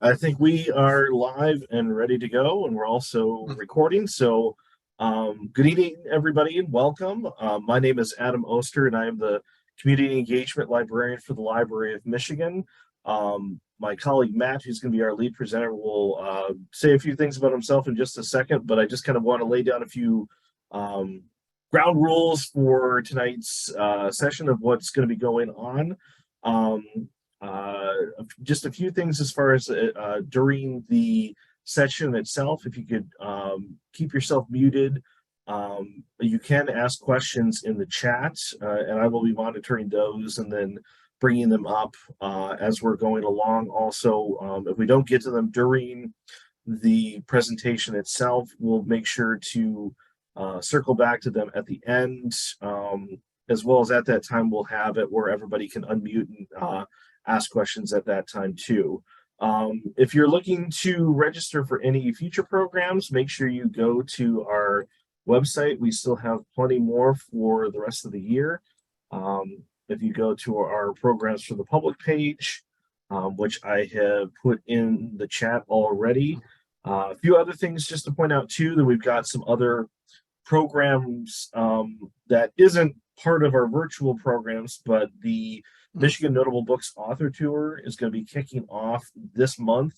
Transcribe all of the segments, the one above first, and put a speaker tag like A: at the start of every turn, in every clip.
A: I think we are live and ready to go, and we're also recording. So, good evening, everybody, and welcome. My name is Adam Oster, and I am the Community Engagement Librarian for the Library of Michigan. My colleague Matt, who's going to be our lead presenter, will say a few things about himself in just a second, but I just kind of want to lay down a few ground rules for tonight's session of what's going to be going on. Just a few things as far as during the session itself, if you could keep yourself muted. You can ask questions in the chat, and I will be monitoring those and then bringing them up as we're going along. Also, if we don't get to them during the presentation itself, we'll make sure to circle back to them at the end, as well as at that time we'll have it where everybody can unmute and ask questions at that time too. If you're looking to register for any future programs, make sure you go to our website. We still have plenty more for the rest of the year. If you go to our programs for the public page, which I have put in the chat already. A few other things just to point out too, that we've got some other programs that isn't part of our virtual programs, but the Michigan Notable Books Author Tour is going to be kicking off this month.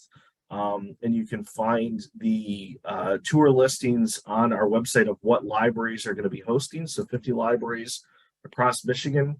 A: And you can find the tour listings on our website of what libraries are going to be hosting. So 50 libraries across Michigan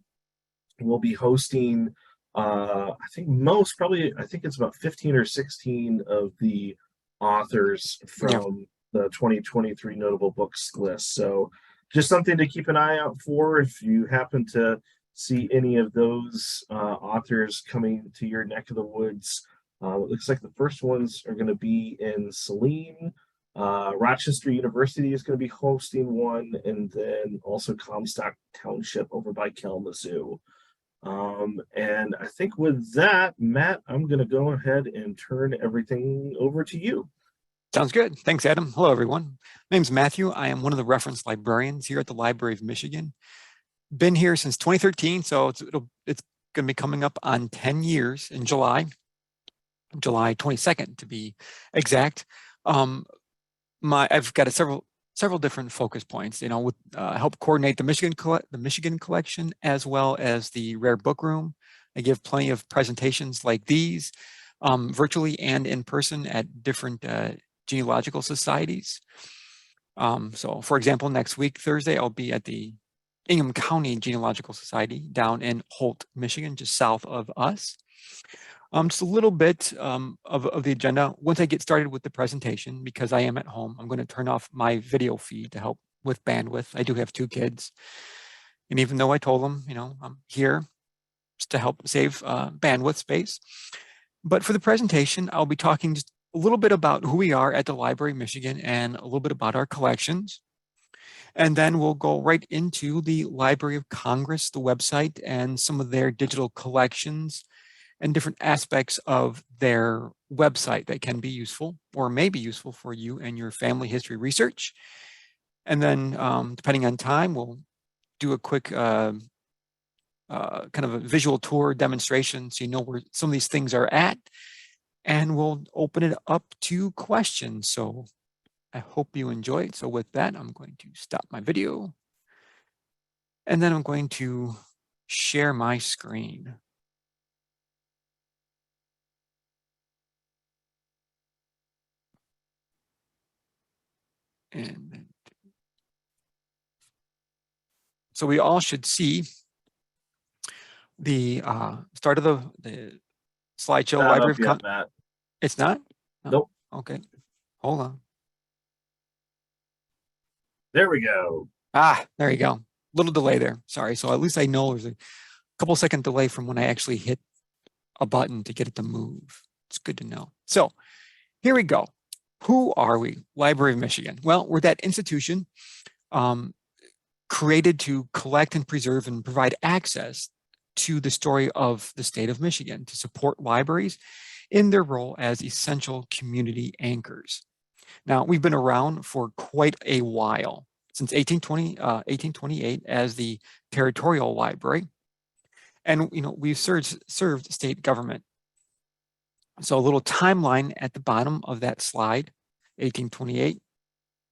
A: will be hosting, I think it's about 15 or 16 of the authors from the 2023 Notable Books list. So just something to keep an eye out for if you happen to see any of those authors coming to your neck of the woods. It looks like the first ones are going to be in Saline. Rochester University is going to be hosting one, and then also Comstock Township over by Kalamazoo. And I think with that, Matt, I'm going to go ahead and turn everything over to you.
B: Sounds good. Thanks, Adam. Hello, everyone. My name's Matthew. I am one of the reference librarians here at the Library of Michigan. Been here since 2013, so it's going to be coming up on 10 years in July 22nd to be exact. I've got several different focus points. With help coordinate the Michigan collection as well as the Rare Book Room. I give plenty of presentations like these, virtually and in person at different genealogical societies. So, for example, next week Thursday I'll be at the Ingham County Genealogical Society down in Holt, Michigan, just south of us. Just a little bit of the agenda. Once I get started with the presentation, because I am at home, I'm going to turn off my video feed to help with bandwidth. I do have 2 kids. And even though I told them, I'm here just to help save bandwidth space. But for the presentation, I'll be talking just a little bit about who we are at the Library of Michigan and a little bit about our collections. And then we'll go right into the Library of Congress, the website, and some of their digital collections and different aspects of their website that can be useful or may be useful for you and your family history research. And then depending on time, we'll do a quick kind of a visual tour demonstration so you know where some of these things are at. And we'll open it up to questions. So I hope you enjoy it. So with that, I'm going to stop my video. And then I'm going to share my screen. And so we all should see the start of the slideshow. Library of Congress. It's not?
A: Oh, nope.
B: Okay. Hold on.
A: There we go.
B: There you go. Little delay there. Sorry. So at least I know there's a couple second delay from when I actually hit a button to get it to move. It's good to know. So here we go. Who are we? Library of Michigan. Well, we're that institution created to collect and preserve and provide access to the story of the state of Michigan, to support libraries in their role as essential community anchors. Now, we've been around for quite a while, since 1828 as the territorial library. And we've served state government So a little timeline at the bottom of that slide: 1828,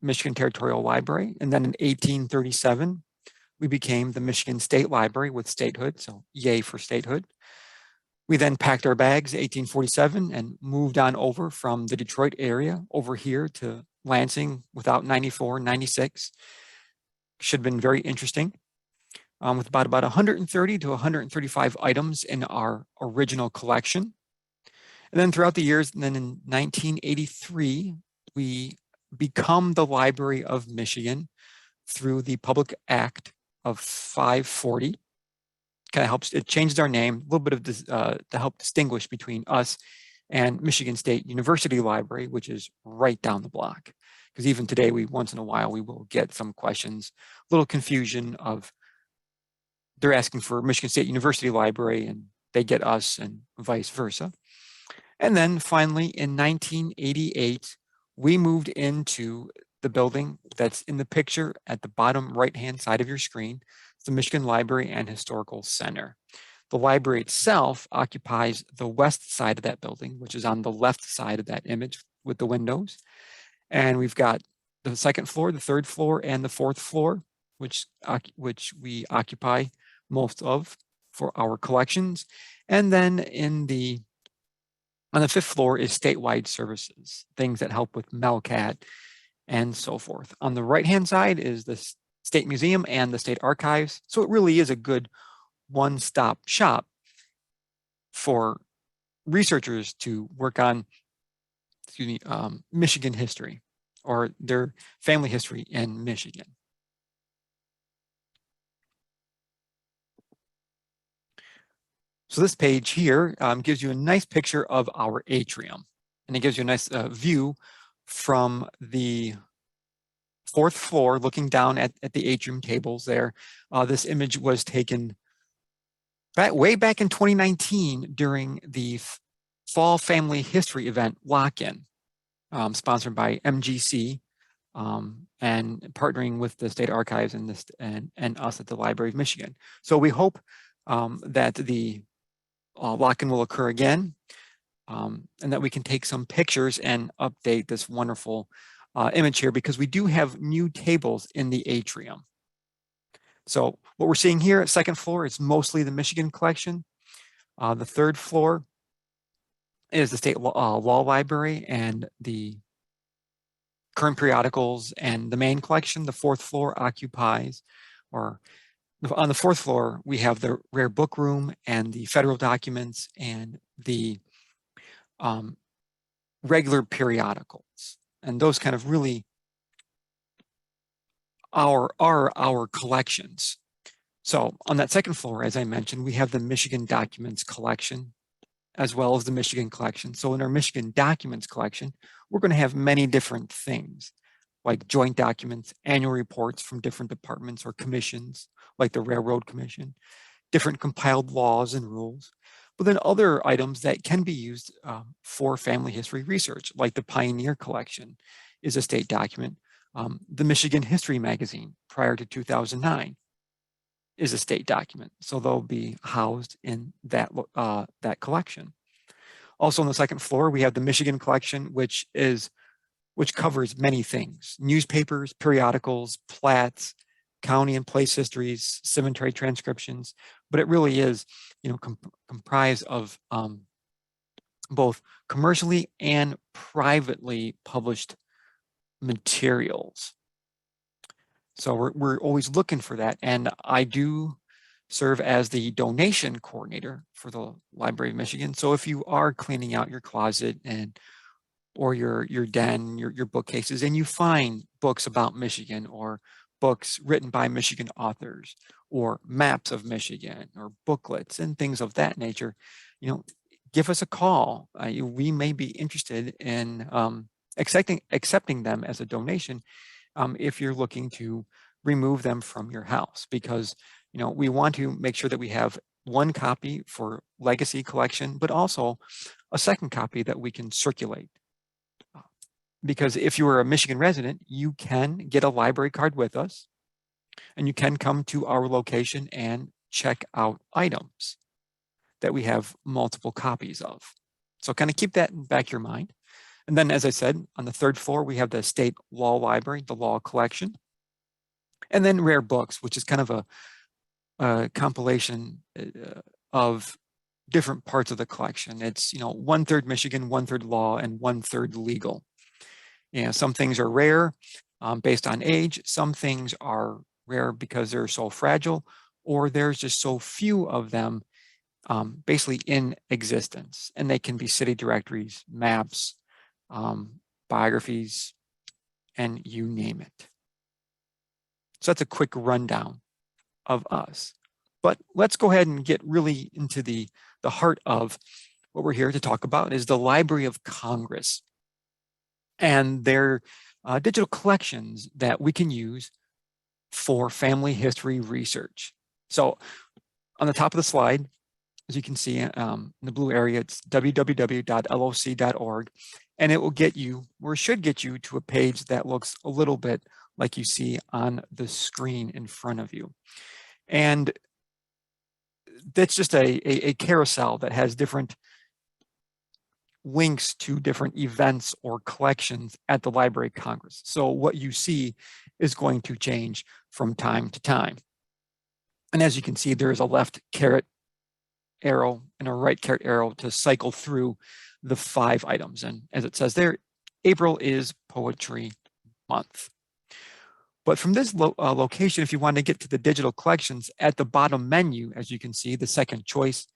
B: Michigan Territorial Library. And then in 1837, we became the Michigan State Library with statehood. So yay for statehood. We then packed our bags 1847 and moved on over from the Detroit area over here to Lansing without 94, 96. Should have been very interesting. With about 130 to 135 items in our original collection. And then throughout the years, and then in 1983, we become the Library of Michigan through the Public Act of 540. Kind of helps, it changed our name, a little bit of this, to help distinguish between us and Michigan State University Library, which is right down the block. Because even today, once in a while, we will get some questions, a little confusion of, they're asking for Michigan State University Library and they get us and vice versa. And then finally, in 1988, we moved into the building that's in the picture at the bottom right-hand side of your screen. It's the Michigan Library and Historical Center. The library itself occupies the west side of that building, which is on the left side of that image with the windows. And we've got the second floor, the third floor, and the fourth floor, which we occupy most of for our collections. And then on the fifth floor is statewide services, things that help with Melcat and so forth. On the right-hand side is the State Museum and the State Archives. So it really is a good one-stop shop for researchers to work on, Michigan history or their family history in Michigan. So this page here gives you a nice picture of our atrium, and it gives you a nice view from the fourth floor looking down at the atrium tables there. This image was taken way back in 2019 during the Fall Family History event lock-in, sponsored by MGC and partnering with the State Archives and us at the Library of Michigan. So we hope that the lock-in will occur again, and that we can take some pictures and update this wonderful image here, because we do have new tables in the atrium. So what we're seeing here at second floor is mostly the Michigan collection. The third floor is the State Law Library and the current periodicals and the main collection. The fourth floor occupies, or on the fourth floor, we have the rare book room and the federal documents and the regular periodicals. And those kind of really are our collections. So on that second floor, as I mentioned, we have the Michigan Documents collection, as well as the Michigan collection. So in our Michigan Documents collection, we're going to have many different things, like joint documents, annual reports from different departments or commissions, like the Railroad Commission, different compiled laws and rules, but then other items that can be used for family history research, like the Pioneer Collection is a state document. The Michigan History Magazine prior to 2009 is a state document, so they'll be housed in that collection. Also on the second floor, we have the Michigan collection, which covers many things: newspapers, periodicals, plats, county and place histories, cemetery transcriptions. But it really is, comprised of both commercially and privately published materials. So we're always looking for that. And I do serve as the donation coordinator for the Library of Michigan. So if you are cleaning out your closet or your den, your bookcases, and you find books about Michigan or books written by Michigan authors or maps of Michigan or booklets and things of that nature, give us a call. We may be interested in accepting them as a donation if you're looking to remove them from your house, because we want to make sure that we have one copy for legacy collection, but also a second copy that we can circulate. Because if you are a Michigan resident, you can get a library card with us, and you can come to our location and check out items that we have multiple copies of. So kind of keep that in the back of your mind. And then, as I said, on the third floor, we have the State Law Library, the law collection, and then rare books, which is kind of a compilation of different parts of the collection. It's, 1/3 Michigan, 1/3 law, and 1/3 legal. Some things are rare based on age. Some things are rare because they're so fragile, or there's just so few of them basically in existence. And they can be city directories, maps, biographies, and you name it. So that's a quick rundown of us. But let's go ahead and get really into the heart of what we're here to talk about, is the Library of Congress and their digital collections that we can use for family history research. So on the top of the slide, as you can see in the blue area, it's www.loc.org, and it will get you, or should get you, to a page that looks a little bit like you see on the screen in front of you. And that's just a carousel that has different links to different events or collections at the Library of Congress. So what you see is going to change from time to time. And as you can see, there is a left caret arrow and a right caret arrow to cycle through the 5 items. And as it says there, April is Poetry Month. But from this location, if you want to get to the digital collections, at the bottom menu, as you can see, the second choice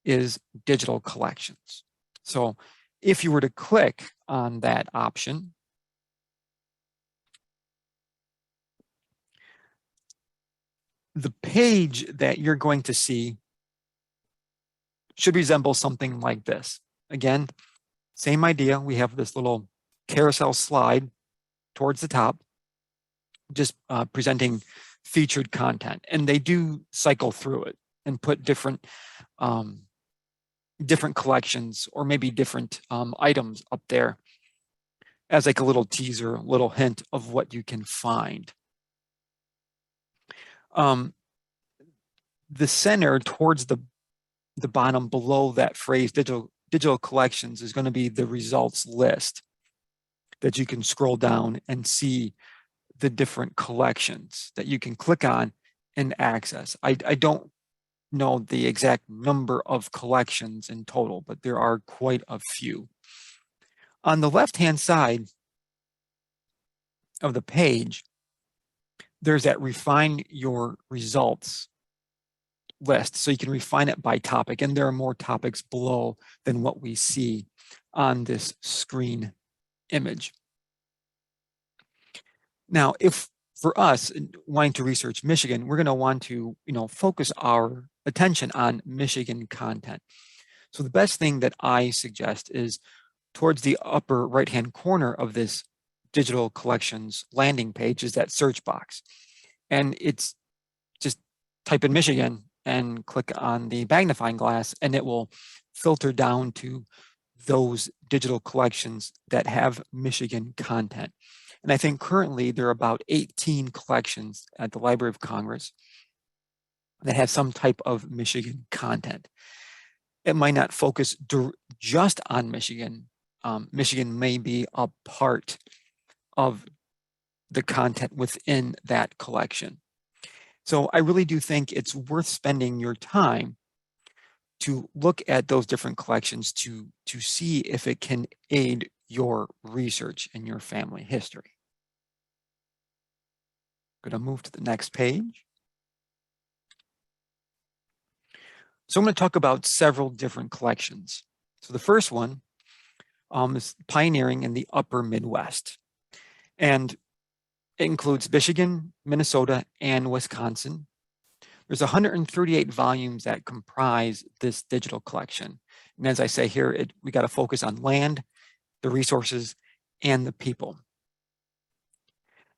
B: is digital collections. So if you were to click on that option, the page that you're going to see should resemble something like this. Again, same idea. We have this little carousel slide towards the top, just presenting featured content. And they do cycle through it and put different collections, or maybe different items up there as like a little teaser, a little hint of what you can find. The center towards the bottom below that phrase, digital collections, is going to be the results list that you can scroll down and see the different collections that you can click on and access. I don't know the exact number of collections in total, but there are quite a few. On the left-hand side of the page, there's that refine your results list. So you can refine it by topic, and there are more topics below than what we see on this screen image. Now, if for us wanting to research Michigan, we're going to want to, focus our attention on Michigan content. So the best thing that I suggest is towards the upper right-hand corner of this digital collections landing page is that search box. And it's just type in Michigan and click on the magnifying glass, and it will filter down to those digital collections that have Michigan content. And I think currently there are about 18 collections at the Library of Congress that have some type of Michigan content. It might not focus just on Michigan. Michigan may be a part of the content within that collection. So I really do think it's worth spending your time to look at those different collections to see if it can aid your research and your family history. I'm going to move to the next page. So I'm going to talk about several different collections. So the first one is pioneering in the upper Midwest. And it includes Michigan, Minnesota, and Wisconsin. There's 138 volumes that comprise this digital collection. And as I say here, we got to focus on land, the resources, and the people.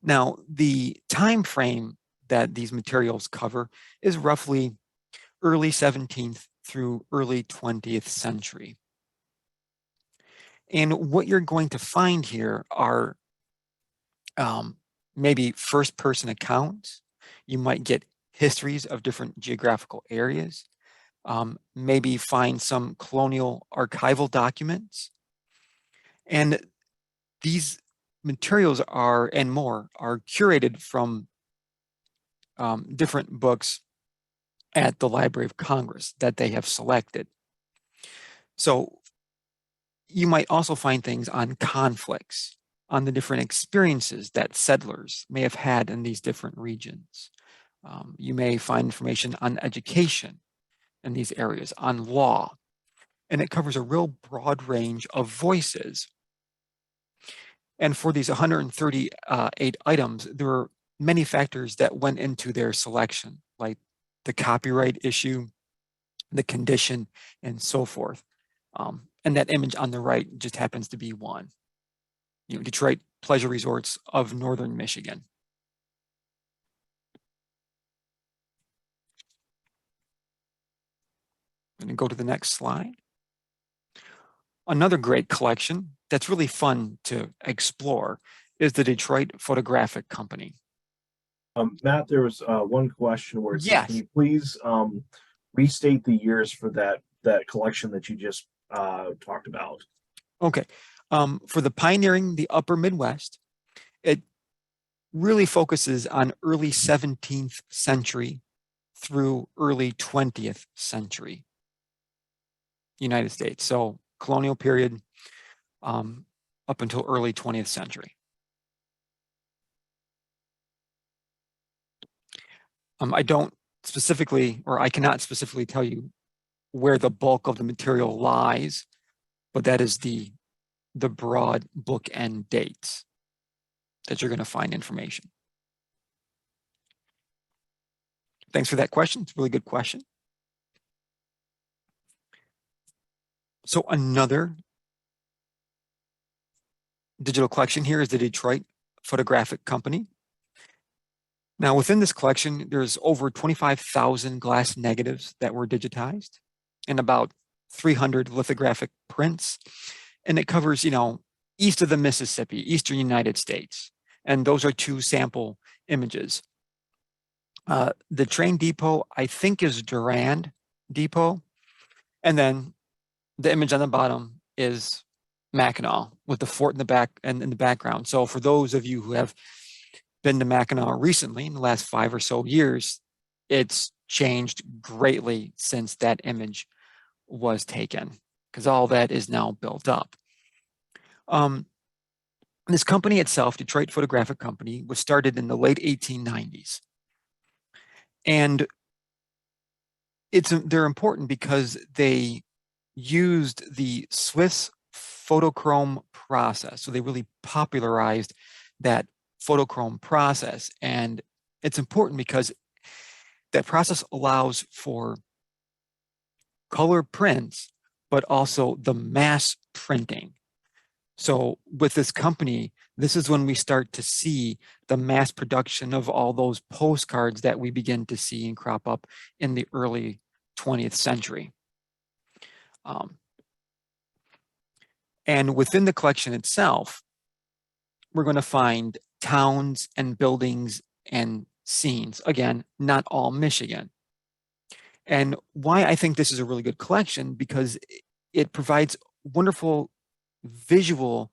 B: Now, the time frame that these materials cover is roughly early 17th through early 20th century. And what you're going to find here are maybe first-person accounts. You might get histories of different geographical areas. maybe find some colonial archival documents. And these materials are, and more, are curated from different books at the Library of Congress that they have selected. So you might also find things on conflicts, on the different experiences that settlers may have had in these different regions. You may find information on education in these areas, on law, and it covers a real broad range of voices. And for these 138 items, there were many factors that went into their selection, like the copyright issue, the condition, and so forth. And that image on the right just happens to be one. Detroit Pleasure Resorts of Northern Michigan. I'm going to go to the next slide. Another great collection that's really fun to explore is the Detroit Photographic Company.
A: Matt, there was one question where it says,
B: Yes.
A: can you please restate the years for that collection that you just talked about?
B: Okay. For the Pioneering the Upper Midwest, it really focuses on early 17th century through early 20th century United States. So colonial period up until early 20th century. I don't specifically, or I cannot specifically tell you where the bulk of the material lies, but that is the broad bookend dates that you're going to find information. Thanks for that question. It's a really good question. So another digital collection here is the Detroit Photographic Company. Now, within this collection, there's over 25,000 glass negatives that were digitized and about 300 lithographic prints. And it covers, east of the Mississippi, eastern United States. And those are two sample images. The train depot, I think, is Durand Depot. And then the image on the bottom is Mackinac with the fort in the back and in the background. So for those of you who have been to Mackinac recently in the last 5 or so years, it's changed greatly since that image was taken, because all that is now built up. This company itself, Detroit Photographic Company, was started in the late 1890s. And they're important because they used the Swiss photochrome process. So they really popularized that photochrome process. And it's important because that process allows for color prints, but also the mass printing. So with this company, this is when we start to see the mass production of all those postcards that we begin to see and crop up in the early 20th century. And within the collection itself, we're going to find towns and buildings and scenes. Again, not all Michigan. And why I think this is a really good collection, because it provides wonderful visual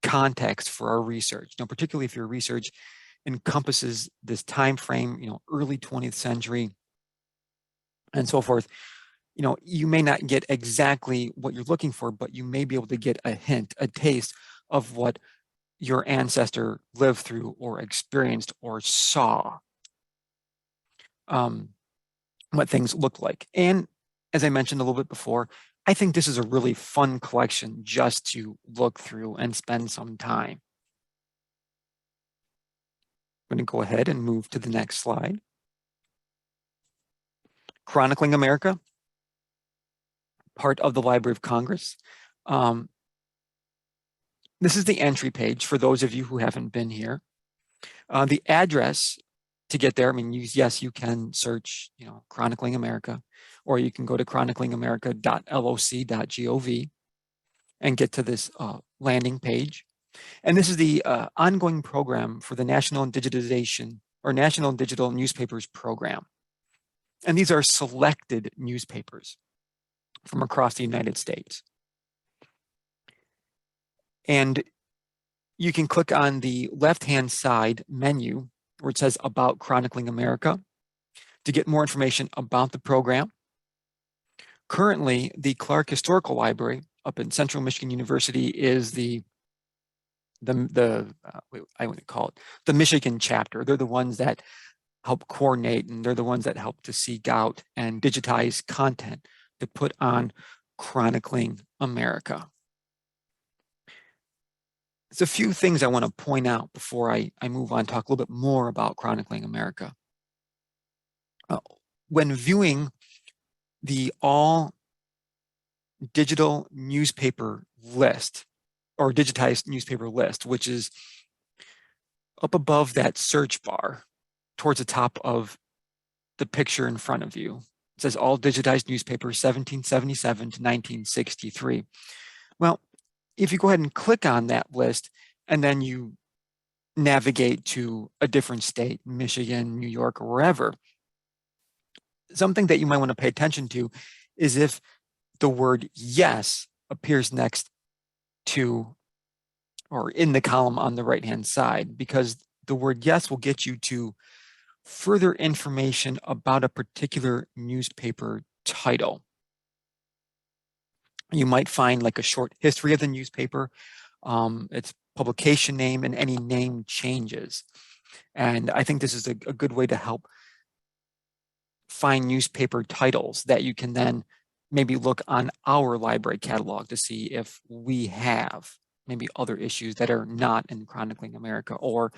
B: context for our research. Particularly if your research encompasses this time frame, early 20th century and so forth. You may not get exactly what you're looking for, but you may be able to get a hint, a taste of what your ancestor lived through or experienced or saw, what things look like. And as I mentioned a little bit before, I think this is a really fun collection just to look through and spend some time. I'm going to go ahead and move to the next slide. Chronicling America, part of the Library of Congress. This is the entry page for those of you who haven't been here. The address to get there, yes, you can search, Chronicling America, or you can go to chroniclingamerica.loc.gov and get to this landing page. And this is the ongoing program for the National Digitization or National Digital Newspapers Program. And these are selected newspapers from across the United States. And you can click on the left-hand side menu where it says About Chronicling America to get more information about the program. Currently, the Clark Historical Library up in Central Michigan University is I wouldn't call it the Michigan chapter. They're the ones that help coordinate, and they're the ones that help to seek out and digitize content to put on Chronicling America. There's a few things I want to point out before I move on, talk a little bit more about Chronicling America. When viewing the all digital newspaper list or digitized newspaper list, which is up above that search bar towards the top of the picture in front of you. It says all digitized newspapers 1777 to 1963. Well, if you go ahead and click on that list and then you navigate to a different state, Michigan, New York, or wherever, something that you might want to pay attention to is if the word yes appears next to or in the column on the right-hand side, because the word yes will get you to further information about a particular newspaper title. You might find like a short history of the newspaper, its publication name, and any name changes. And I think this is a good way to help find newspaper titles that you can then maybe look on our library catalog to see if we have maybe other issues that are not in Chronicling America, or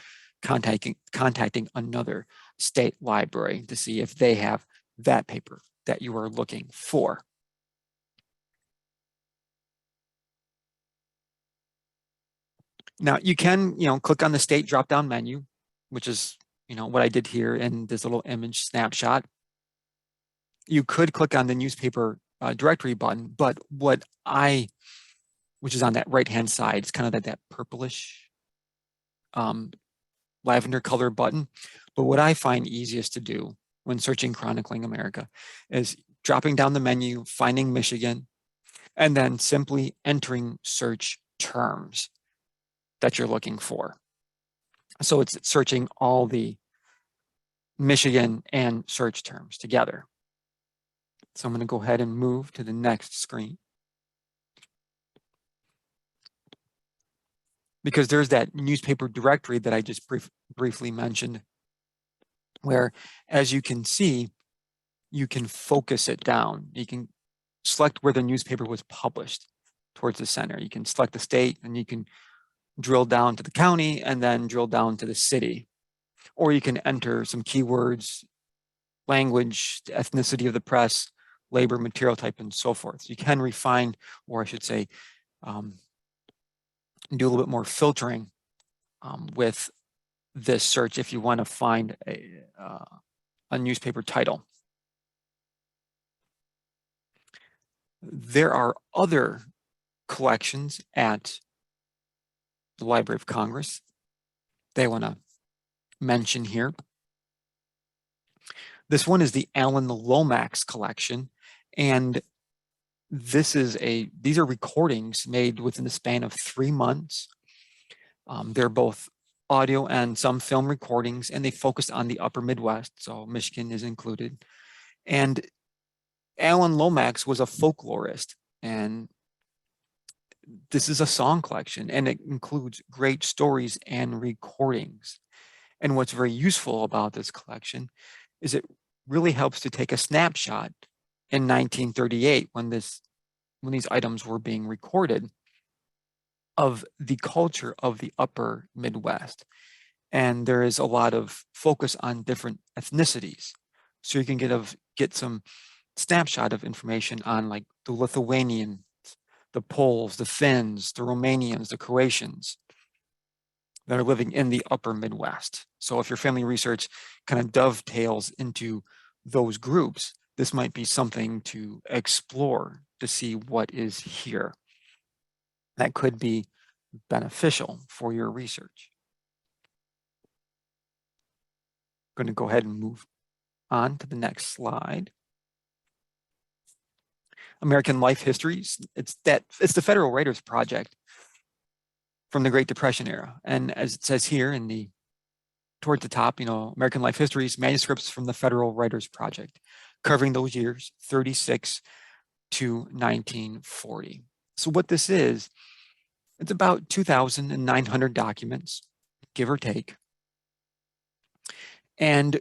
B: contacting another state library to see if they have that paper that you are looking for. Now you can, click on the state drop-down menu, which is, what I did here in this little image snapshot. You could click on the newspaper directory button, but which is on that right-hand side, it's kind of that purplish lavender color button. But what I find easiest to do when searching Chronicling America is dropping down the menu, finding Michigan, and then simply entering search terms that you're looking for. So it's searching all the Michigan and search terms together. So I'm going to go ahead and move to the next screen, because there's that newspaper directory that I just briefly mentioned, where, as you can see, you can focus it down. You can select where the newspaper was published towards the center. You can select the state, and you can drill down to the county and then drill down to the city. Or you can enter some keywords, language, the ethnicity of the press, labor, material type, and so forth. You can refine, or I should say, do a little bit more filtering with this search if you want to find a newspaper title. There are other collections at the Library of Congress they want to mention here. This one is the Alan Lomax collection, and these are recordings made within the span of 3 months. They're both audio and some film recordings, and they focus on the upper Midwest, so Michigan is included. And Alan Lomax was a folklorist, and this is a song collection, and it includes great stories and recordings. And what's very useful about this collection is it really helps to take a snapshot in 1938 when these items were being recorded of the culture of the upper Midwest. And there is a lot of focus on different ethnicities. So you can get some snapshot of information on like the Lithuanians, the Poles, the Finns, the Romanians, the Croatians that are living in the upper Midwest. So if your family research kind of dovetails into those groups, this might be something to explore to see what is here. That could be beneficial for your research. I'm going to go ahead and move on to the next slide. American Life Histories. It's the Federal Writers Project from the Great Depression era. And as it says here towards the top, American Life Histories, manuscripts from the Federal Writers Project, covering those years 36 to 1940. So what this is, it's about 2,900 documents, give or take. And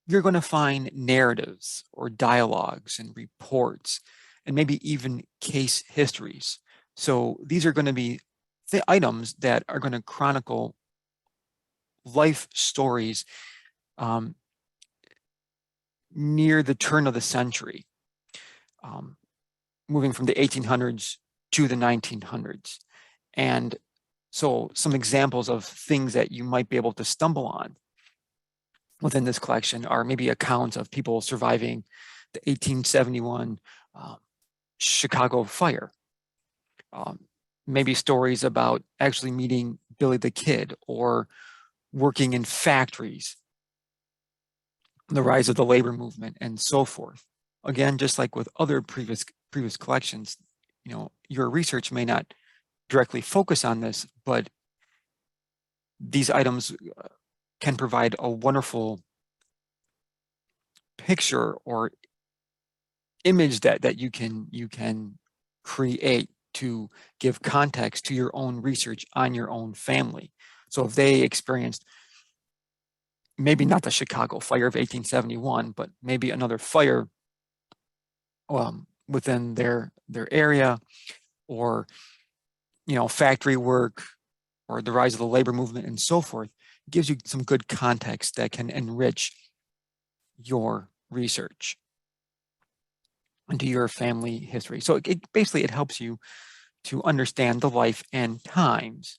B: you're going to find narratives or dialogues and reports and maybe even case histories. So these are going to be the items that are going to chronicle life stories near the turn of the century, moving from the 1800s to the 1900s. And so some examples of things that you might be able to stumble on within this collection are maybe accounts of people surviving the 1871 Chicago fire. Maybe stories about actually meeting Billy the Kid or working in factories, the rise of the labor movement, and so forth. Again, just like with other previous collections, your research may not directly focus on this, but these items can provide a wonderful picture or image that you can create to give context to your own research on your own family. So if they experienced maybe not the Chicago fire of 1871, but maybe another fire within their area, or factory work, or the rise of the labor movement and so forth, it gives you some good context that can enrich your research into your family history. So basically it helps you to understand the life and times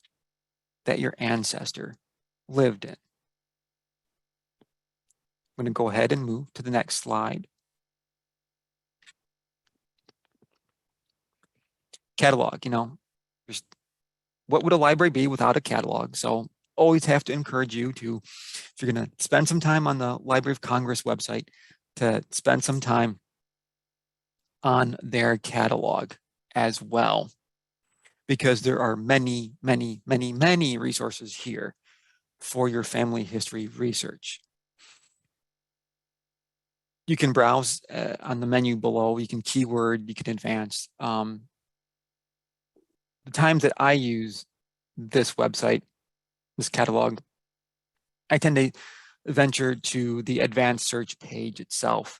B: that your ancestor lived in. I'm going to go ahead and move to the next slide. Catalog, what would a library be without a catalog? So always have to encourage you to, if you're going to spend some time on the Library of Congress website, to spend some time on their catalog as well, because there are many, many, many, many resources here for your family history research. You can browse on the menu below, you can keyword, you can advance. The times that I use this website, this catalog, I tend to venture to the advanced search page itself,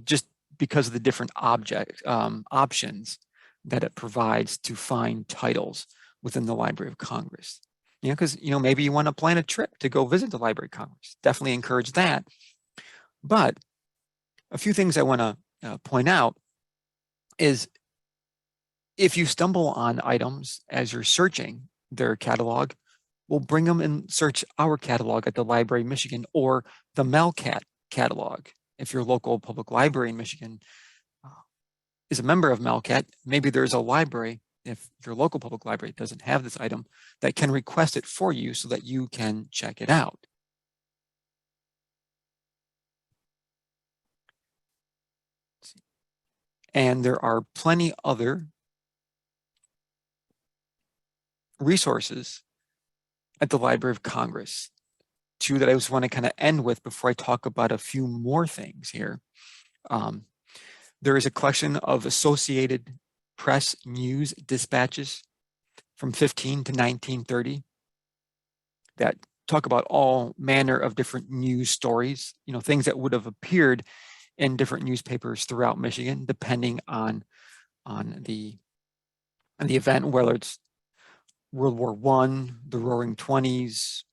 B: just because of the different options that it provides to find titles within the Library of Congress. Because maybe you want to plan a trip to go visit the Library of Congress. Definitely encourage that. But a few things I want to point out is, if you stumble on items as you're searching their catalog, we'll bring them and search our catalog at the Library of Michigan, or the MELCAT catalog. If your local public library in Michigan is a member of MELCAT, maybe there's a library, if your local public library doesn't have this item, that can request it for you so that you can check it out. And there are plenty other resources at the Library of Congress, too, that I just want to kind of end with before I talk about a few more things here. There is a collection of Associated Press news dispatches from 15 to 1930 that talk about all manner of different news stories, things that would have appeared in different newspapers throughout Michigan, depending on the event, whether it's World War I, the Roaring '20s,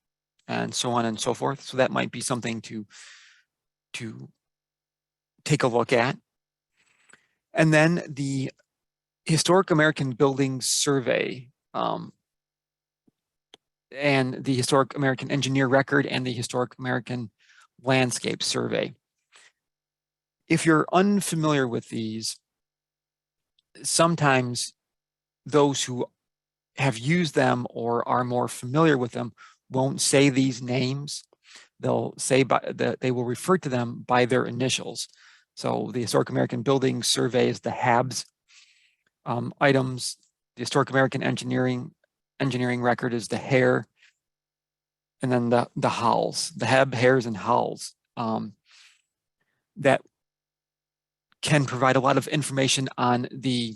B: and so on and so forth. So that might be something to take a look at. And then the Historic American Buildings Survey, and the Historic American Engineer Record, and the Historic American Landscape Survey. If you're unfamiliar with these, sometimes those who have used them or are more familiar with them won't say these names, they'll say they will refer to them by their initials. So the Historic American Building Survey is the HABs items. The Historic American Engineering Record is the HAIR, and then the HOWLs, the HAB, HAIRs, and HOWLs that can provide a lot of information on the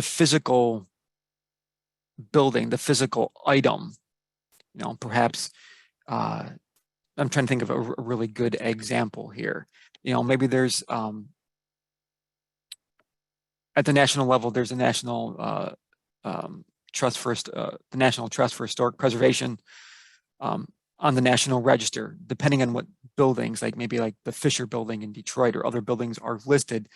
B: physical building, the physical item. You know, perhaps I'm trying to think of a really good example here. You know, maybe there's at the national level, there's a national trust for the National Trust for Historic Preservation on the National Register. Depending on what buildings, like maybe like the Fisher Building in Detroit or other buildings are listed,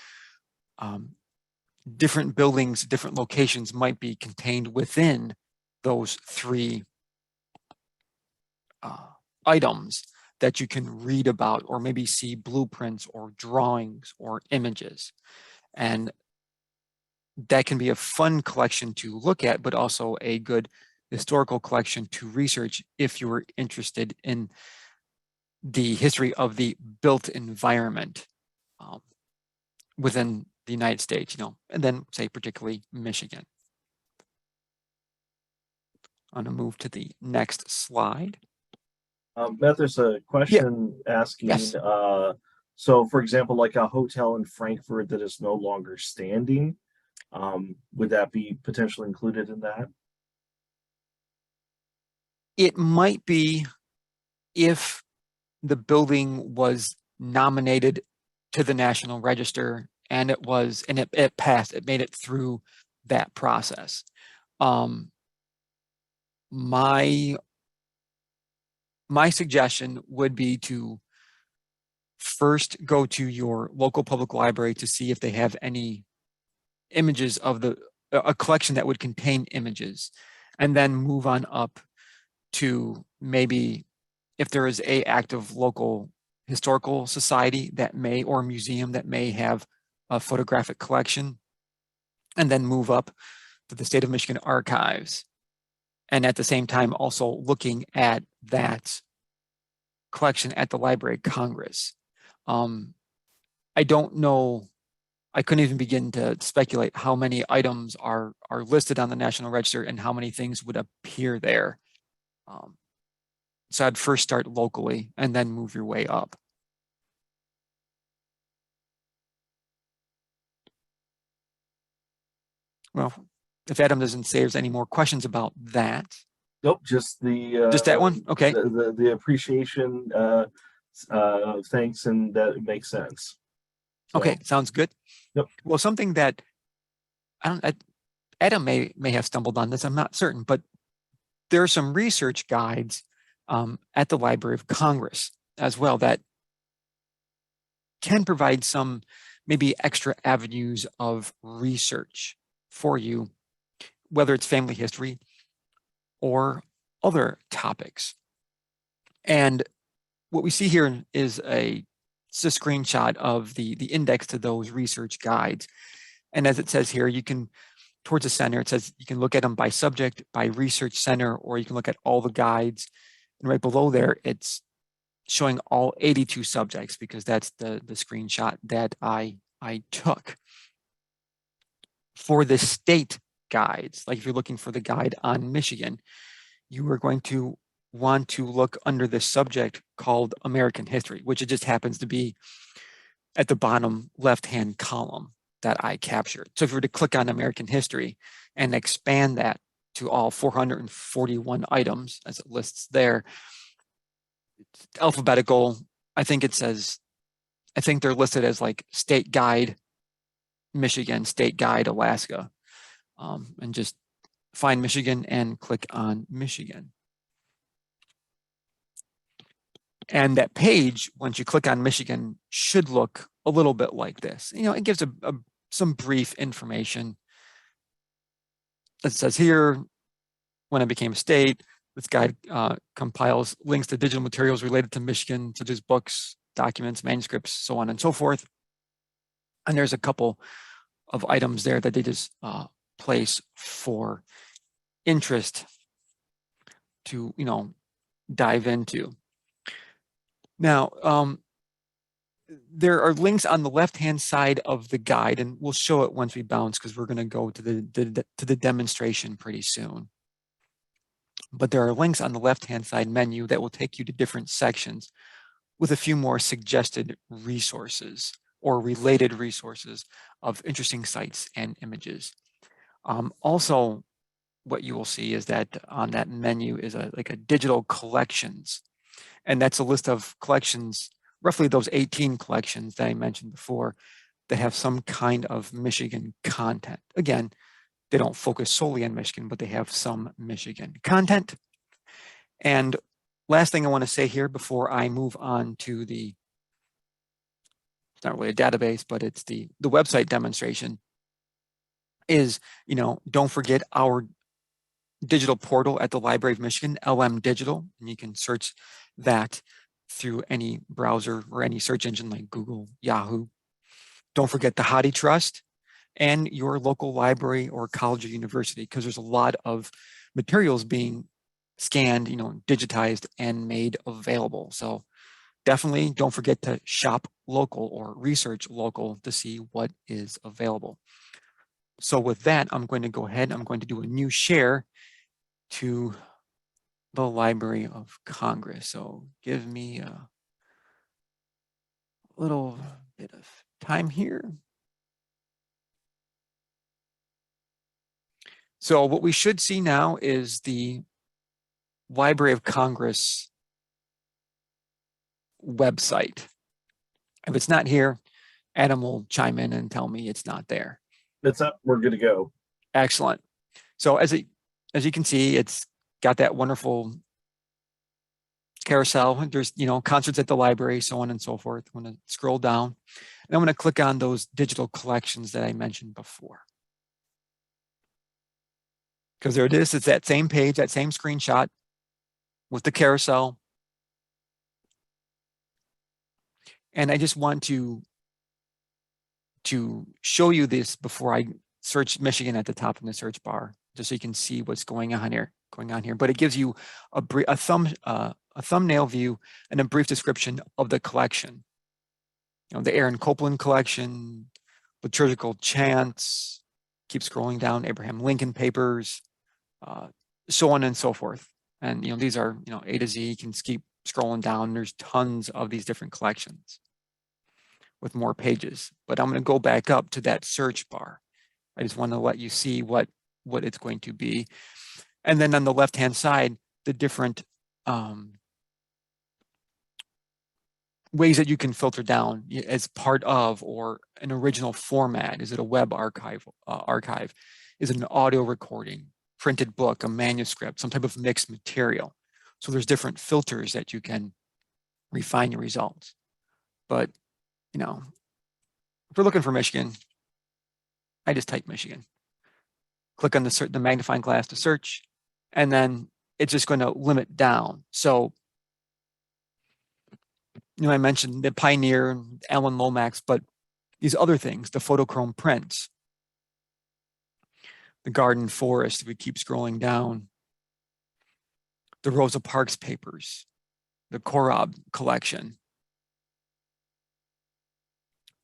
B: different buildings, different locations might be contained within those three items that you can read about, or maybe see blueprints or drawings or images. And that can be a fun collection to look at, but also a good historical collection to research if you were interested in the history of the built environment within the United States, you know, and then say particularly Michigan. I'm going to move to the next slide.
A: Matt, there's a question asking,
B: Yes.
A: So for example, like a hotel in Frankfurt that is no longer standing, would that be potentially included in that?
B: It might be if the building was nominated to the National Register and it passed, it made it through that process. My suggestion would be to first go to your local public library to see if they have any images of a collection that would contain images, and then move on up to maybe if there is a active local historical society that may, or museum that may have a photographic collection, and then move up to the State of Michigan Archives. And at the same time, also looking at that collection at the Library of Congress. I don't know, I couldn't even begin to speculate how many items are listed on the National Register and how many things would appear there. So I'd first start locally and then move your way up. Well, if Adam doesn't say there's any more questions about that.
A: Nope, just
B: that one. Okay.
A: The appreciation, thanks, and that it makes sense. So,
B: okay, sounds good.
A: Yep.
B: Well, something that Adam may have stumbled on this, I'm not certain, but there are some research guides at the Library of Congress as well that can provide some maybe extra avenues of research for you, whether it's family history or other topics. And what we see here is it's a screenshot of the index to those research guides. And as it says here, you can, towards the center, it says you can look at them by subject, by research center, or you can look at all the guides. And right below there, it's showing all 82 subjects, because that's the screenshot that I took. For the state guides, like if you're looking for the guide on Michigan, you are going to want to look under the subject called American History, which it just happens to be at the bottom left-hand column that I captured. So if you were to click on American History and expand that to all 441 items as it lists there, it's alphabetical. I think they're listed as like State Guide Michigan, State Guide Alaska, and just find Michigan and click on Michigan. And that page, once you click on Michigan, should look a little bit like this. You know, it gives some brief information. It says here, when I became a state, this guide compiles links to digital materials related to Michigan, such as books, documents, manuscripts, so on and so forth. And there's a couple of items there that they just place for interest to, you know, dive into. Now, there are links on the left-hand side of the guide, and we'll show it once we bounce because we're going to go to the demonstration pretty soon. But there are links on the left-hand side menu that will take you to different sections with a few more suggested resources or related resources of interesting sites and images. Also, what you will see is that on that menu is like a digital collections, and that's a list of collections, roughly those 18 collections that I mentioned before, that have some kind of Michigan content. Again, they don't focus solely on Michigan, but they have some Michigan content. And last thing I want to say here before I move on to it's not really a database, but it's the website demonstration is, don't forget our digital portal at the Library of Michigan, LM Digital, and you can search that through any browser or any search engine like Google, Yahoo. Don't forget the HathiTrust and your local library or college or university, because there's a lot of materials being scanned, digitized and made available. So definitely don't forget to shop local or research local to see what is available. So with that, I'm going to go ahead, I'm going to do a new share to the Library of Congress. So give me a little bit of time here. So what we should see now is the Library of Congress website. If it's not here, Adam will chime in and tell me it's not there.
A: It's up. We're good to go.
B: Excellent. So as you can see, it's got that wonderful carousel. There's, concerts at the library, so on and so forth. I'm going to scroll down and I'm going to click on those digital collections that I mentioned before. Because there it is. It's that same page, that same screenshot with the carousel. And I just want to show you this before I search Michigan at the top in the search bar, just so you can see what's going on here. But it gives you a thumbnail view and a brief description of the collection. The Aaron Copland collection, liturgical chants, keep scrolling down, Abraham Lincoln papers, so on and so forth. And these are A to Z. You can keep scrolling down. There's tons of these different collections with more pages. But I'm going to go back up to that search bar. I just want to let you see what it's going to be. And then on the left-hand side, the different ways that you can filter down as part of or an original format. Is it a web archive? Is it an audio recording, printed book, a manuscript, some type of mixed material? So there's different filters that you can refine your results. But, if we're looking for Michigan, I just type Michigan. Click on the magnifying glass to search, and then it's just going to limit down. So, I mentioned the Pioneer, Alan Lomax, but these other things, the photochrome prints, the Garden Forest, we keep scrolling down, the Rosa Parks papers, the Korob collection.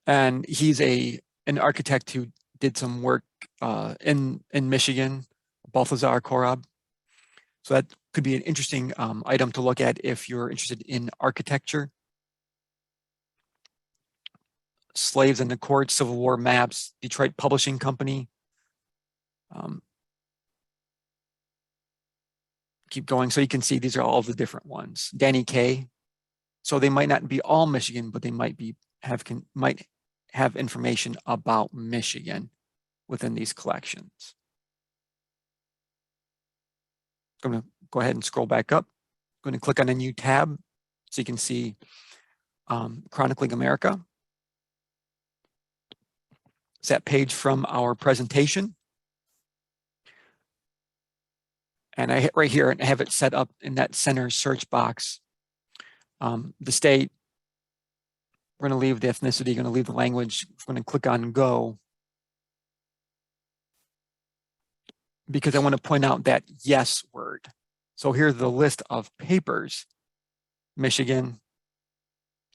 B: And he's an architect who did some work in Michigan, Balthazar Korob. So that could be an interesting item to look at if you're interested in architecture. Slaves in the Court, Civil War maps, Detroit Publishing Company. Keep going. So you can see these are all the different ones. Danny Kaye. So they might not be all Michigan, but they might have information about Michigan within these collections. I'm going to go ahead and scroll back up. I'm going to click on a new tab so you can see Chronicling America. It's that page from our presentation. And I hit right here and have it set up in that center search box. The state, we're going to leave the ethnicity, going to leave the language. We're going to click on Go, because I want to point out that yes word. So here's the list of papers, Michigan,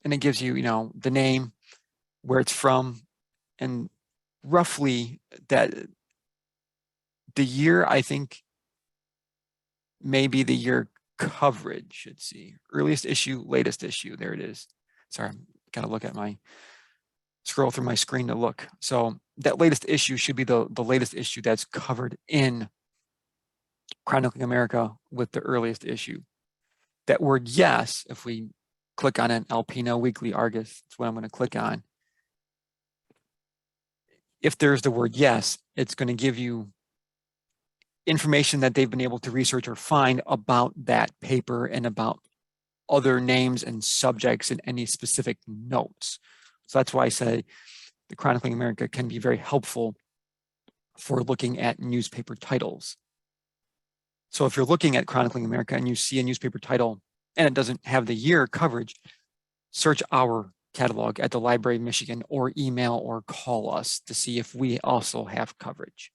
B: and it gives you, the name, where it's from, and roughly that the year, I think maybe the year coverage. Let's see, earliest issue, latest issue. There it is. Sorry, I'm gotta look at scroll through my screen to look. So that latest issue should be the latest issue that's covered in Chronicling America with the earliest issue. That word yes, if we click on an Alpina Weekly Argus, that's what I'm going to click on. If there's the word yes, it's going to give you information that they've been able to research or find about that paper and about other names and subjects and any specific notes. So that's why I say the Chronicling America can be very helpful for looking at newspaper titles. So if you're looking at Chronicling America and you see a newspaper title and it doesn't have the year coverage, search our catalog at the Library of Michigan or email or call us to see if we also have coverage.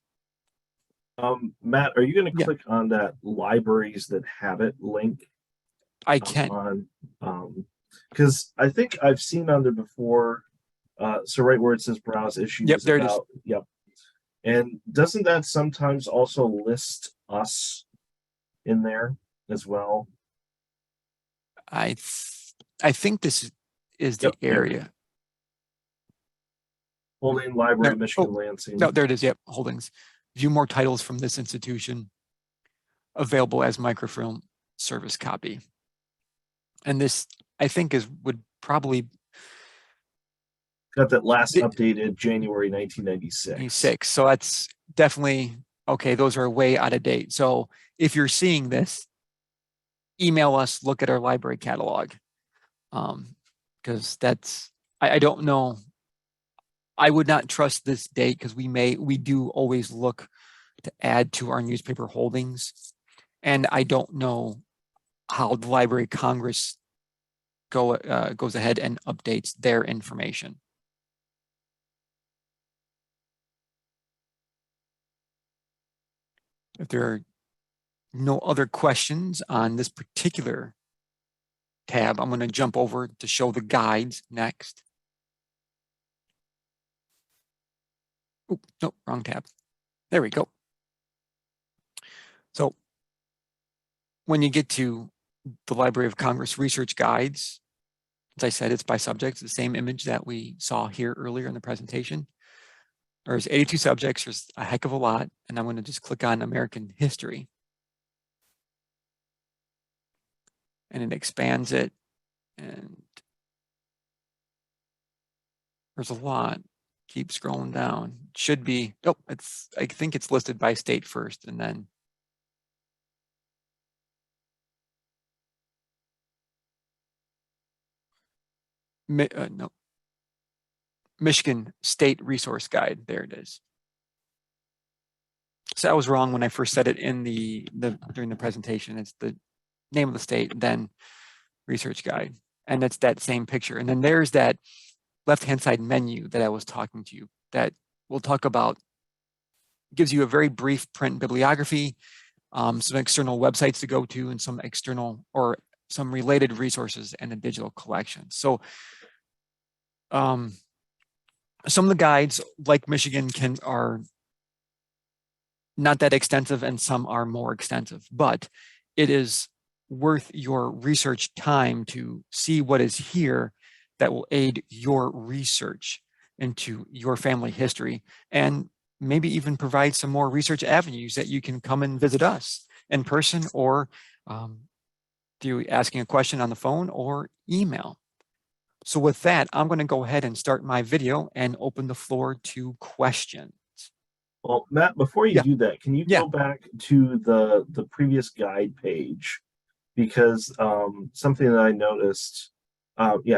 A: Matt, are you going to
B: Yeah.
A: click on that libraries that have it link?
B: I can.
A: Because I think I've seen on there before. So right where it says browse issues.
B: Yep, there it is.
A: Yep. And doesn't that sometimes also list us in there as well?
B: I think this is the
A: Yep,
B: area.
A: Holding Library,
B: No,
A: Michigan, Lansing.
B: No, there it is. Yep, holdings. View more titles from this institution available as microfilm service copy. And this, I think, would probably
A: got that last updated January 1996.
B: So that's definitely okay. Those are way out of date. So if you're seeing this, email us, look at our library catalog. Because that's, I don't know. I would not trust this date because we do always look to add to our newspaper holdings. And I don't know how the Library of Congress goes ahead and updates their information. If there are no other questions on this particular tab, I'm going to jump over to show the guides next. Oh, no, wrong tab. There we go. So when you get to the Library of Congress research guides, as I said, it's by subjects, the same image that we saw here earlier in the presentation. There's 82 subjects, there's a heck of a lot, and I'm going to just click on American history. And it expands it, and there's a lot. Keep scrolling down. It should be, oh, I think it's listed by state first, and then no, Michigan State Resource Guide. There it is. So I was wrong when I first said it in during the presentation. It's the name of the state, then research guide, and it's that same picture. And then there's that left-hand side menu that I was talking to you that we'll talk about. Gives you a very brief print bibliography, some external websites to go to, and some external or some related resources and a digital collection. So some of the guides, like Michigan, are not that extensive, and some are more extensive, but it is worth your research time to see what is here that will aid your research into your family history, and maybe even provide some more research avenues that you can come and visit us in person, or through asking a question on the phone or email. So with that, I'm going to go ahead and start my video and open the floor to questions.
A: Well, Matt, before you do that, can you go back to the previous guide page? Because something that I noticed,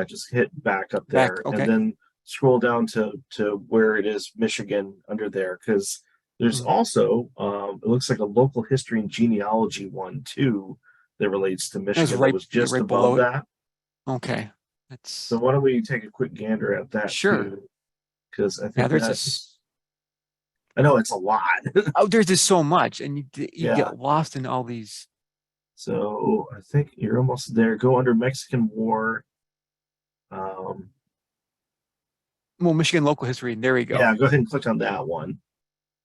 A: just hit back up there,
B: okay.
A: and then scroll down to where it is Michigan under there, because there's also it looks like a local history and genealogy one too that relates to Michigan. That was just
B: right
A: above
B: below
A: that.
B: Okay.
A: So why don't we take a quick gander at that too? Because I think I know it's a lot.
B: Oh, there's just so much, and you get lost in all these.
A: So I think you're almost there. Go under Mexican War. Um,
B: Well, Michigan local history. There we go.
A: yeah, go ahead and click on that one.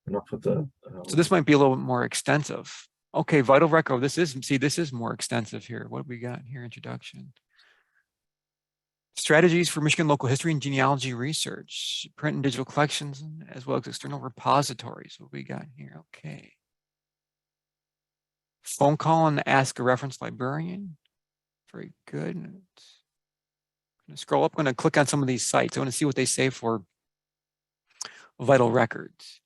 A: And I'll put the.
B: So this might be a little bit more extensive. Okay, vital record. This is more extensive here. What have we got here? Introduction. Strategies for Michigan local history and genealogy research, print and digital collections, as well as external repositories. What we got here? Okay. Phone call and ask a reference librarian. Very good. I'm gonna scroll up. I'm going to click on some of these sites. I want to see what they say for vital records.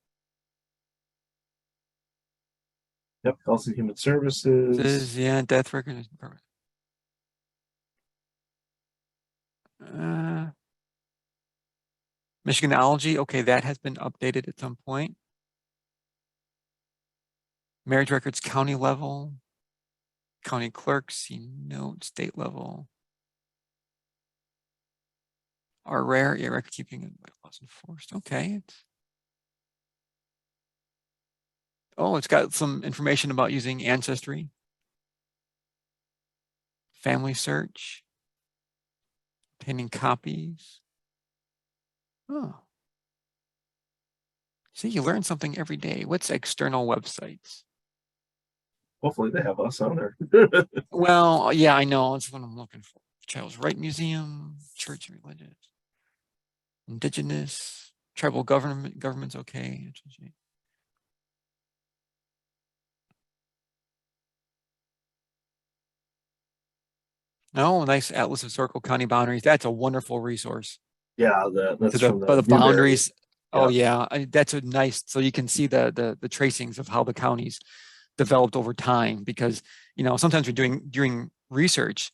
A: Yep, Health and Human Services.
B: This is, yeah, death records. Michiganology, okay, that has been updated at some point. Marriage records, county level, county clerks, see note, state level. Are rare, yeah, record keeping and laws enforced. Okay. Oh, it's got some information about using Ancestry, family search, obtaining copies. Oh. See, you learn something every day. What's external websites?
A: Hopefully they have us on there.
B: Well, yeah, I know. That's what I'm looking for. Child's Right Museum, Church and Religious, Indigenous, Tribal Government's okay. Oh, nice Atlas of Historical County Boundaries. That's a wonderful resource.
A: Yeah, that's from
B: the
A: the
B: boundaries.
A: Yeah.
B: Oh yeah, that's a nice. So you can see the tracings of how the counties developed over time. Because sometimes you're doing research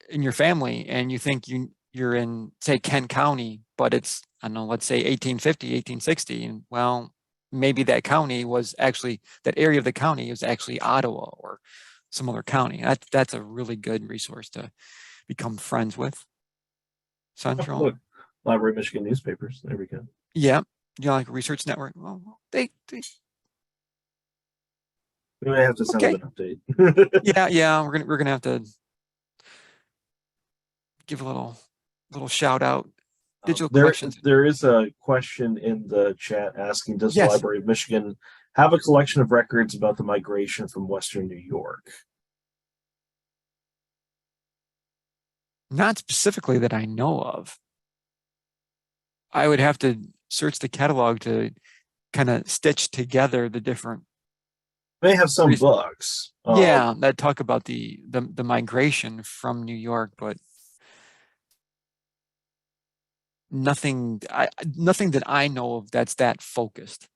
B: in your family and you think you're in, say, Kent County, but it's, I don't know, let's say 1850, 1860, and well, maybe that county was actually, that area of the county was actually Ottawa or some other county. That's a really good resource to become friends with. Central.
A: Look, Library of Michigan newspapers. There we go.
B: Yeah, like a research network. Well, they
A: We may have to send
B: okay.
A: them an update.
B: yeah, we're gonna have to give a little shout out. Digital collections.
A: There is a question in the chat asking, does the
B: Yes.
A: Library of Michigan have a collection of records about the migration from Western New York?
B: Not specifically that I know of. I would have to search the catalog to kind of stitch together the different.
A: They have some books.
B: Yeah, that talk about the migration from New York, but nothing that I know of that's that focused.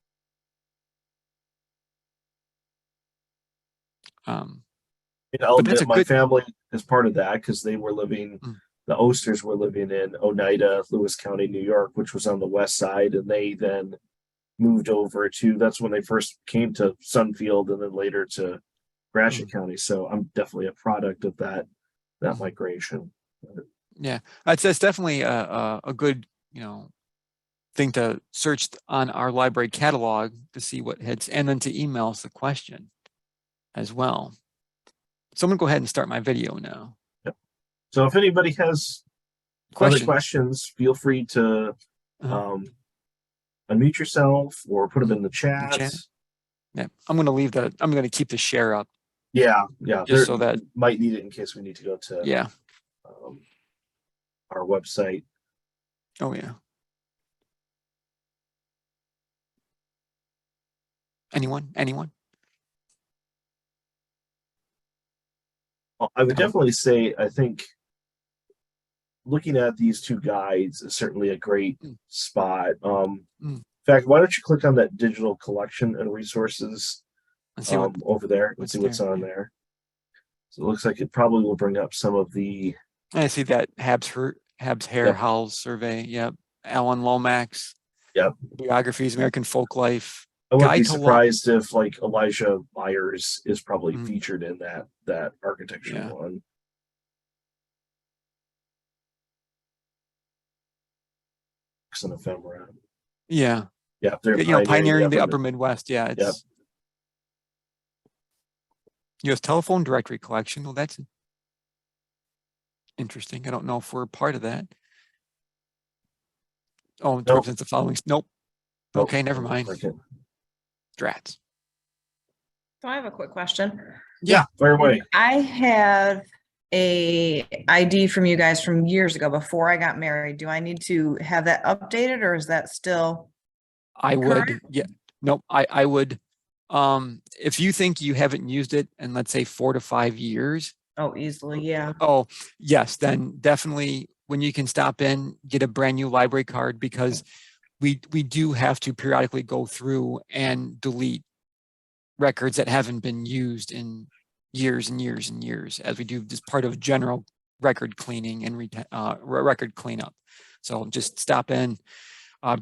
A: I'll admit my family is part of that because they were living, the Osters were living in Oneida, Lewis County, New York, which was on the west side, and they then moved over to, that's when they first came to Sunfield and then later to Gratiot County. So I'm definitely a product of that migration.
B: Yeah, it's definitely a good thing to search on our library catalog to see what hits, and then to email us the question as well. So I'm gonna go ahead and start my video now.
A: Yep. So if anybody has other questions, feel free to unmute yourself or put them in the chat.
B: Yeah, I'm gonna keep the share up.
A: Yeah,
B: just so that
A: might need it in case we need to go to our website.
B: Oh yeah. Anyone?
A: I would definitely say, I think looking at these two guides is certainly a great spot. In fact, why don't you click on that digital collection and resources over there and see what's on there. So it looks like it probably will bring up some of the.
B: I see that Habs Hair Howells survey. Yep. Alan Lomax.
A: Yep.
B: Biographies, American Folk Life.
A: I wouldn't be surprised if like Elijah Myers is probably featured in that architecture one. And ephemera.
B: Yeah.
A: Yeah. They're
B: pioneering the upper Midwest. Yeah. It's U.S. telephone directory collection. Well, that's interesting. I don't know if we're part of that. Oh, it
A: Nope.
B: represents the following. Nope.
A: Nope.
B: Okay, never mind.
A: Okay.
B: Drats.
C: So I have a quick question.
A: Yeah, fire away.
C: I have a ID from you guys from years ago before I got married. Do I need to have that updated, or is that still?
B: I would,
C: Current?
B: yeah, nope, I would, if you think you haven't used it in, let's say, 4 to 5 years,
C: Oh, easily, yeah.
B: oh, yes, then definitely when you can stop in, get a brand new library card, because we do have to periodically go through and delete records that haven't been used in years and years and years, as we do as part of general record cleaning and record cleanup. So just stop in,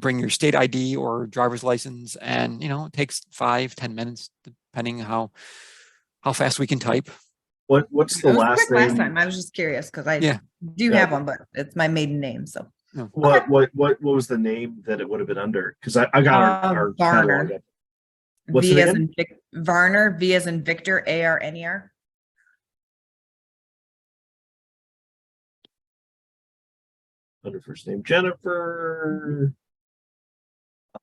B: bring your state ID or driver's license, and it takes 5-10 minutes, depending how fast we can type.
A: What's
C: It
A: the
C: was
A: last
C: quick last
A: name?
C: time. I was just curious because I
B: Yeah.
C: do
A: Yeah.
C: have one, but it's my maiden name. So
A: What was the name that it would have been under? Because I got our
C: Varner.
A: catalog. What's
C: V
A: it
C: as
A: again?
C: in Varner, V as in Victor, ARNER.
A: Under first name Jennifer.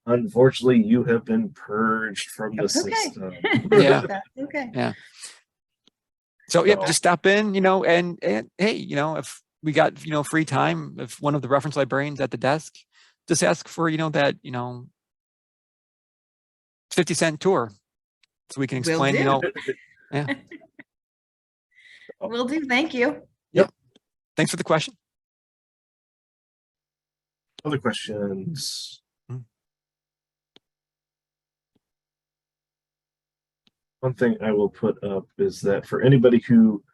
A: Unfortunately, you have been purged from the
C: That's okay.
A: system.
B: Yeah.
C: That's okay.
B: Yeah. So yeah,
A: So-
B: just stop in, and hey, if we got, free time, if one of the reference librarians at the desk, just ask for, that, 50-cent tour, so we can
C: Will
B: explain,
C: do.
B: yeah.
C: Will do. Thank you.
B: Thanks for the question.
A: Other questions?
B: Mhm.
A: One thing I will put up is that for anybody who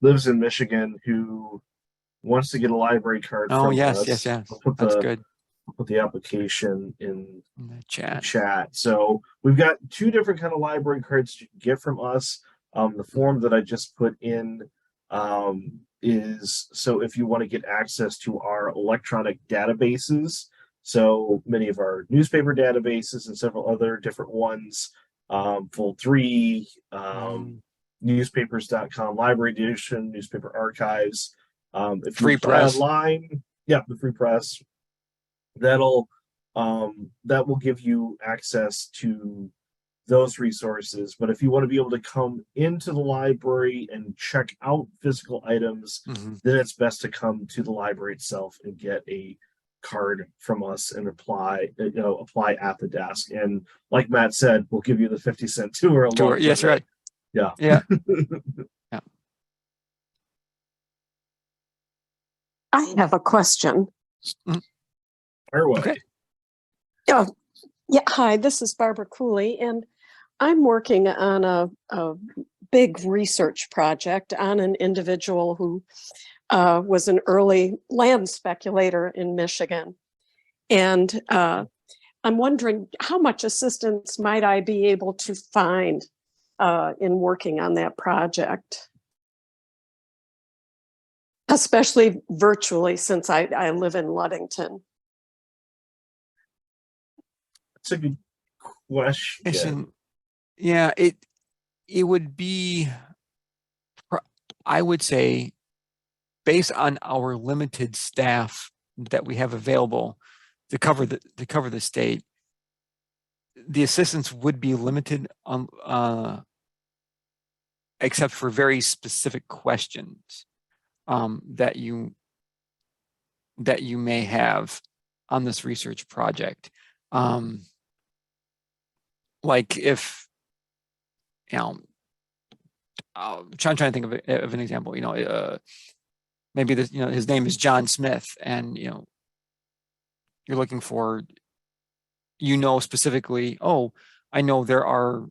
A: lives in Michigan who wants to get a library card
B: Oh,
A: from
B: yes,
A: us,
B: yes, yes.
A: I'll put
B: That's
A: the
B: good.
A: I'll put the application in
B: In the
A: the
B: chat.
A: chat. So we've got 2 different kind of library cards you can get from us. The form that I just put in is so if you want to get access to our electronic databases, so many of our newspaper databases and several other different ones, Full 3, newspapers.com, library edition, newspaper archives. If
B: Free
A: you apply
B: press.
A: online, the free press, that will give you access to those resources. But if you want to be able to come into the library and check out physical items,
B: Mhm.
A: then it's best to come to the library itself and get a card from us and apply at the desk. And like Matt said, we'll give you the 50-cent tour along
B: Tour.
A: with
B: Yes,
A: it.
B: right.
A: Yeah.
B: Yeah.
D: I have a question.
A: Fire away.
B: Okay.
D: Yeah, hi, this is Barbara Cooley, and I'm working on a big research project on an individual who was an early land speculator in Michigan. And I'm wondering how much assistance might I be able to find in working on that project? Especially virtually, since I live in Ludington.
A: That's a good question.
B: Listen, yeah, it would be, I would say, based on our limited staff that we have available to cover the state, the assistance would be limited on except for very specific questions that you may have on this research project. Like if, I'm trying to think of an example, maybe this, his name is John Smith, and, you're looking for, specifically, oh, I know there are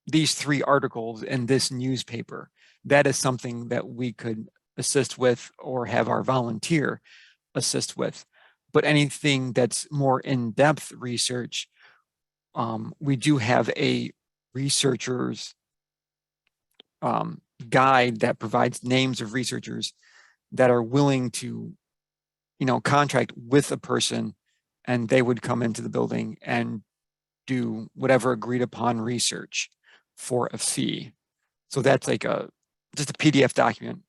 B: these 3 articles in this newspaper. That is something that we could assist with or have our volunteer assist with. But anything that's more in-depth research, we do have a researcher's guide that provides names of researchers that are willing to, contract with a person, and they would come into the building and do whatever agreed upon research for a fee. So that's like just a PDF document,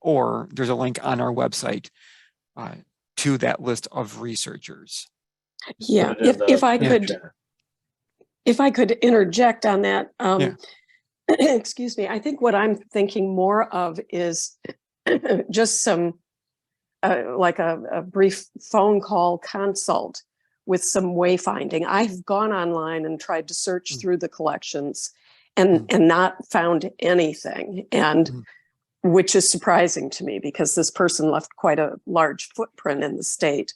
B: or there's a link on our website to that list of researchers.
D: Yeah,
A: Put it in
D: if I
A: the
D: could,
A: chat.
D: if I could interject on that,
B: Yeah.
D: excuse me, I think what I'm thinking more of is just some, like a brief phone call consult with some wayfinding. I've gone online and tried to search through the collections and not found anything, and which is surprising to me because this person left quite a large footprint in the state.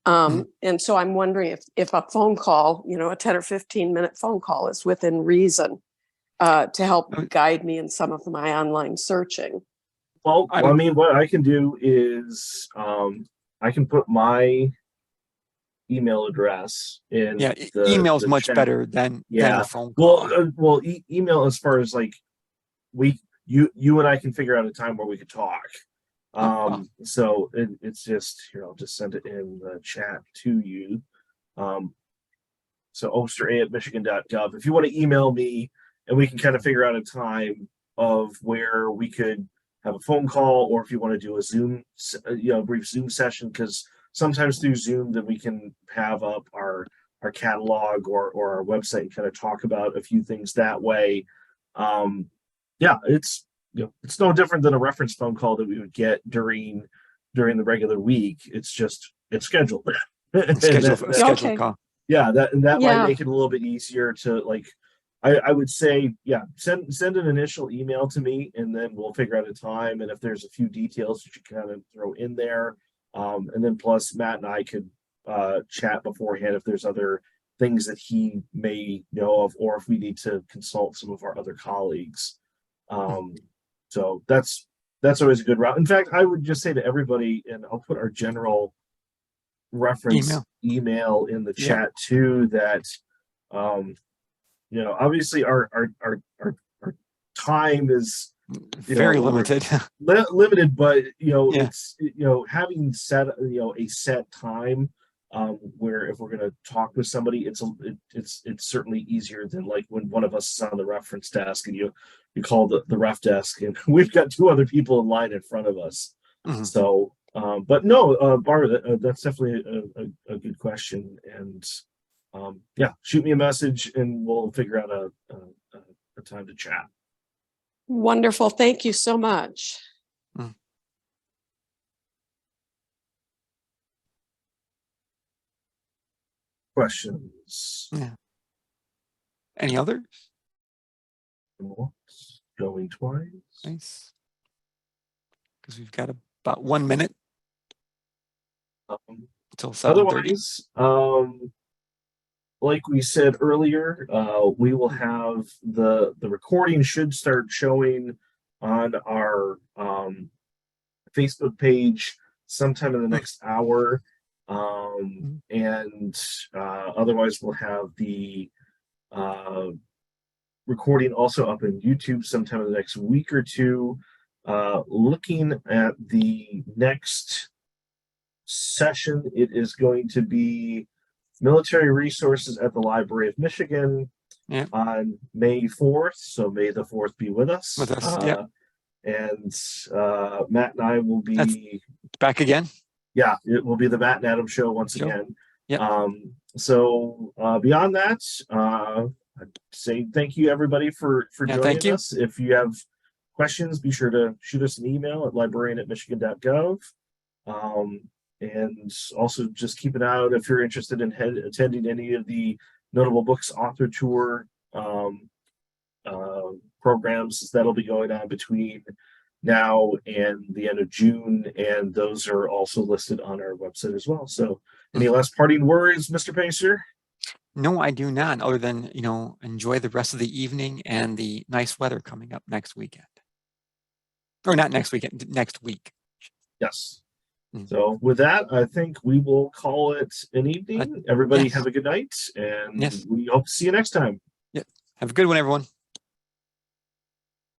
D: And so I'm wondering if a phone call, you know, a 10 or 15-minute phone call is within reason to help guide me in some of my online searching.
A: Well, I mean, what I can do is I can put my email address in.
B: Yeah,
A: the
B: email's much
A: chat.
B: better than a phone call.
A: Well, email as far as like you and I can figure out a time where we could talk. So it's just here. I'll just send it in the chat to you. So oster@michigan.gov. If you want to email me, and we can kind of figure out a time of where we could have a phone call, or if you want to do a Zoom, brief Zoom session, because sometimes through Zoom, then we can have up our catalog or our website and kind of talk about a few things that way. Yeah, it's no different than a reference phone call that we would get during the regular week. It's scheduled.
B: Scheduled call.
A: Yeah, that might
D: Yeah.
A: make it a little bit easier to like. I would say, yeah, send an initial email to me, and then we'll figure out a time. And if there's a few details that you kind of throw in there, and then plus Matt and I could chat beforehand if there's other things that he may know of, or if we need to consult some of our other colleagues. So that's always a good route. In fact, I would just say to everybody, and I'll put our general reference email in the chat too, that obviously our time is
B: very limited.
A: Limited, but it's having set a set time where if we're going to talk with somebody, it's certainly easier than like when one of us is on the reference desk and you call the ref desk and we've got two other people in line in front of us. So but no, Barbara, that's definitely a good question, and shoot me a message and we'll figure out a time to chat.
D: Wonderful. Thank you so much.
A: Questions?
B: Yeah. Any others?
A: Going twice.
B: Nice. Because we've got about 1 minute until 7:30.
A: Otherwise, like we said earlier, we will have the recording should start showing on our Facebook page sometime in the next hour. And otherwise we'll have the recording also up in YouTube sometime in the next week or two. Looking at the next session, it is going to be military resources at the Library of Michigan on May 4th. So may the 4th be with us. And Matt and I will be
B: back again.
A: Yeah, it will be the Matt and Adam show once again. So beyond that, I'd say thank you everybody for joining us. If you have questions, be sure to shoot us an email at librarian@michigan.gov. And also just keep an eye out if you're interested in attending any of the Notable Books Author Tour programs that'll be going on between now and the end of June, and those are also listed on our website as well. So any last parting words, Mr. Pacer?
B: No, I do not, other than enjoy the rest of the evening and the nice weather coming up next weekend. Or not next weekend, next week.
A: Yes. So with that, I think we will call it an evening. Everybody have a good night, and we hope to see you next time.
B: Have a good one, everyone.